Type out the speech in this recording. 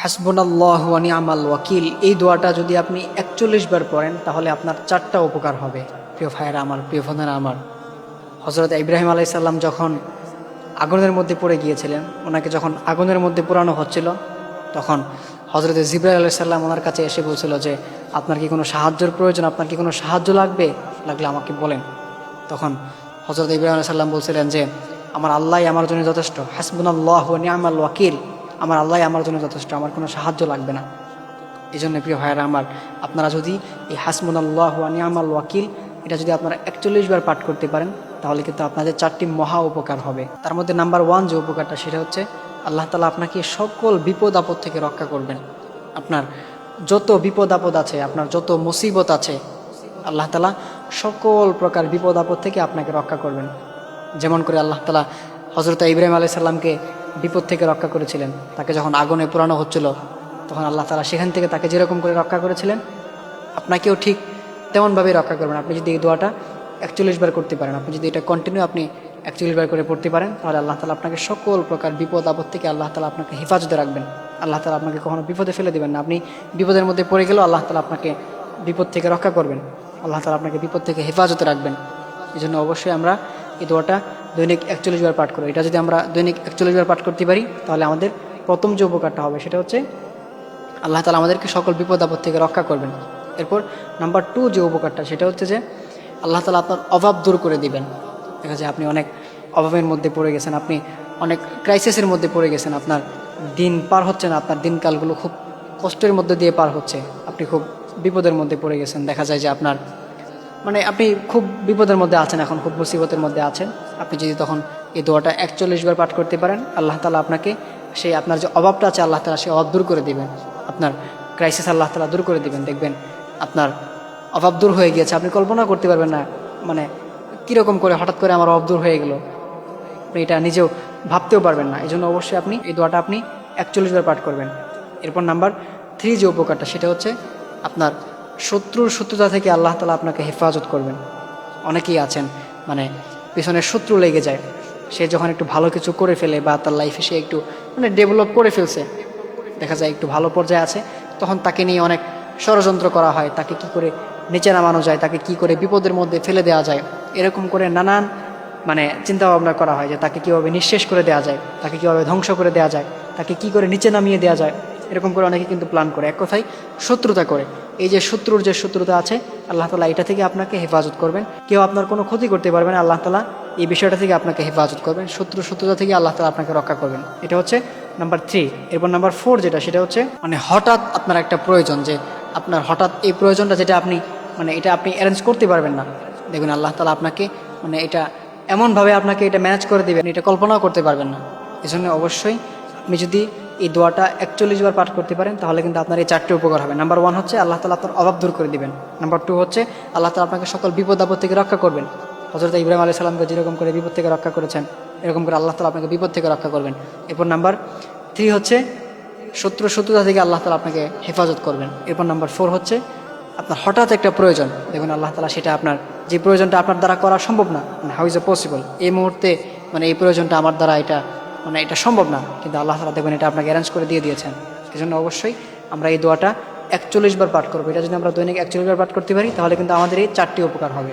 হাসবুনাল্লাহু ওয়া নি'মাল ওয়াকিল, এই দোয়াটা যদি আপনি ৪১ বার পড়েন তাহলে আপনার ৪টা উপকার হবে। প্রিয় ভাইয়েরা আমার, প্রিয় বোনেরা আমার, হযরত ইব্রাহিম আলাইহিস সালাম যখন আগুনের মধ্যে পড়ে গিয়েছিলেন, ওনাকে যখন আগুনের মধ্যে পোড়ানো হচ্ছিল, তখন হযরত জিবরাইল আলাইহিস সালাম ওনার কাছে এসে বলছিল যে আপনার কি কোনো সাহায্যের প্রয়োজন, আপনার কি কোনো সাহায্য লাগলে আমাকে বলেন। তখন হযরত ইব্রাহিম আলাইহিস সালাম বলছিলেন যে আমার আল্লাহই আমার জন্য যথেষ্ট, হাসবুনাল্লাহু ওয়া নি'মাল ওয়াকিল, আমার আল্লাহই আমার জন্য যথেষ্ট, আমার কোনো সাহায্য লাগবে না। এই জন্য প্রিয় ভাইয়েরা আমার, আপনারা যদি এই হাসবুনাল্লাহু ওয়া নি'মাল ওয়াকিল এটা যদি আপনারা ৪১ বার পাঠ করতে পারেন তাহলে কিন্তু আপনাদের 4টি মহা উপকার হবে। তার মধ্যে নাম্বার 1 যে উপকারটা সেটা হচ্ছে আল্লাহ তাআলা আপনাকে সকল বিপদ আপদ থেকে রক্ষা করবেন। আপনার যত বিপদ আপদ আছে, আপনার যত মুসিবত আছে, আল্লাহ তাআলা সকল প্রকার বিপদ আপদ থেকে আপনাকে রক্ষা করবেন। যেমন করে আল্লাহ তাআলা হযরত ইব্রাহিম আলাইহিস সালামকে বিপদ থেকে রক্ষা করেছিলেন। তাকে যখন আগুনে পোড়ানো হচ্ছিল তখন আল্লাহ তাআলা সেখান থেকে তাকে যেরকম করে রক্ষা করেছিলেন আপনাকেও ঠিক তেমনভাবেই রক্ষা করবেন। আপনি যদি এই দোয়াটা ৪১ বার করতে পারেন, আপনি যদি এটা কন্টিনিউ আপনি ৪১ বার করে পড়তে পারেন তাহলে আল্লাহ তাআলা আপনাকে সকল প্রকার বিপদ আপদ থেকে আল্লাহ তাআলা আপনাকে হেফাজতে রাখবেন। আল্লাহ তাআলা আপনাকে কখনো বিপদে ফেলে দেবেন না। আপনি বিপদের মধ্যে পড়ে গেলেও আল্লাহ তাআলা আপনাকে বিপদ থেকে রক্ষা করবেন, আল্লাহ তাআলা আপনাকে বিপদ থেকে হেফাজতে রাখবেন। এই জন্য অবশ্যই আমরা এই দোয়াটা দৈনিক ৪১ বার পাঠ করব। এটা যদি আমরা দৈনিক ৪১ বার পাঠ করতে পারি তাহলে আমাদের প্রথম যে উপকারটা হবে সেটা হচ্ছে আল্লাহ তাআলা আমাদেরকে সকল বিপদ আপদ থেকে রক্ষা করবেন। এরপর নাম্বার 2 যে উপকারটা সেটা হচ্ছে যে আল্লাহ তাআলা আপনার অভাব দূর করে দিবেন। দেখা যায় আপনি অনেক অভাবের মধ্যে পড়ে গেছেন, আপনি অনেক ক্রাইসিসের মধ্যে পড়ে গেছেন, আপনার দিন পার হচ্ছে না, আপনার দিনকালগুলো খুব কষ্টের মধ্যে দিয়ে পার হচ্ছে, আপনি খুব বিপদের মধ্যে পড়ে গেছেন। দেখা যায় যে আপনার আপনি খুব বিপদের মধ্যে আছেন, এখন খুব মুসিবতের মধ্যে আছেন। আপনি যদি তখন এই দোয়াটা ৪১ বার পাঠ করতে পারেন আল্লাহ তাআলা আপনাকে সেই আপনার যে অভাবটা আছে আল্লাহ তাআলা সেই অভাব দূর করে দিবেন। আপনার ক্রাইসিস আল্লাহ তাআলা দূর করে দিবেন। দেখবেন আপনার অভাব দূর হয়ে গিয়েছে, আপনি কল্পনা করতে পারবেন না কীরকম করে হঠাৎ করে আমার অভাব দূর হয়ে গেল, আপনি এটা নিজেও ভাবতেও পারবেন না। এই জন্য অবশ্যই আপনি এই দোয়াটা আপনি ৪১ বার পাঠ করবেন। এরপর নাম্বার 3 যে উপকারটা সেটা হচ্ছে আপনার শত্রুতা থেকে আল্লাহ তাআলা আপনাকে হেফাজত করবেন। অনেকেই আছেন পেছনের শত্রু লেগে যায়, সে যখন একটু ভালো কিছু করে ফেলে বা তার লাইফে সে একটু ডেভেলপ করে ফেলছে, দেখা যায় একটু ভালো পর্যায়ে আছে, তখন তাকে নিয়ে অনেক ষড়যন্ত্র করা হয়, তাকে কি করে নিচে নামানো যায়, তাকে কি করে বিপদের মধ্যে ফেলে দেওয়া যায়, এরকম করে নানান চিন্তা ভাবনা করা হয় যে তাকে কীভাবে নিঃশেষ করে দেওয়া যায়, তাকে কীভাবে ধ্বংস করে দেওয়া যায়, তাকে কি করে নিচে নামিয়ে দেওয়া যায়, এরকম করে অনেকে কিন্তু প্ল্যান করে, এক কথায় শত্রুতা করে। এই যে শত্রুতা আছে আল্লাহ তাআলা এটা থেকে আপনাকে হেফাজত করবেন। কেউ আপনার কোনো ক্ষতি করতে পারবে না, আল্লাহ তাআলা এই বিষয়টা থেকে আপনাকে হেফাজত করবেন। শত্রুতা থেকে আল্লাহ তাআলা আপনাকে রক্ষা করবেন। এটা হচ্ছে নাম্বার 3। এরপর নাম্বার 4 যেটা সেটা হচ্ছে হঠাৎ আপনার একটা প্রয়োজন, যে আপনার হঠাৎ এই প্রয়োজনটা যেটা আপনি এটা আপনি অ্যারেঞ্জ করতে পারবেন না, দেখবেন আল্লাহ তাআলা আপনাকে এটা এমনভাবে আপনাকে এটা ম্যানেজ করে দেবেন, এটা কল্পনাও করতে পারবেন না। এই জন্য অবশ্যই আপনি যদি এই দোয়াটা ৪১ বার পাঠ করতে পারেন তাহলে কিন্তু আপনার এই 4টি উপকার হবে। নাম্বার 1 হচ্ছে আল্লাহ তাআলা আপনার অভাব দূর করে দিবেন। নাম্বার 2 হচ্ছে আল্লাহ তাআলা আপনাকে সকল বিপদ আপদ থেকে রক্ষা করবেন। হযরত ইব্রাহিম আলাইহিস সালামকে যেরকম করে বিপদ থেকে রক্ষা করেছেন এরকম করে আল্লাহ তাআলা আপনাকে বিপদ থেকে রক্ষা করবেন। এরপর নাম্বার 3 হচ্ছে শত্রুতা থেকে আল্লাহ তাআলা আপনাকে হেফাজত করবেন। এরপর নাম্বার 4 হচ্ছে আপনার হঠাৎ একটা প্রয়োজন, দেখুন আল্লাহ তাআলা সেটা আপনার যে প্রয়োজনটা আপনার দ্বারা করা সম্ভব না, হাউ ইজ এ পসিবল, এই মুহূর্তে এই প্রয়োজনটা আমার দ্বারা এটা এটা সম্ভব না, কিন্তু আল্লাহ তাআলা দেখবেন এটা আপনাকে অ্যারেঞ্জ করে দিয়ে দিয়েছেন। এই জন্য অবশ্যই আমরা এই দোয়াটা ৪১ বার পাঠ করবো। এটা যদি আমরা দৈনিক ৪১ বার পাঠ করতে পারি তাহলে কিন্তু আমাদের এই 4টি উপকার হবে।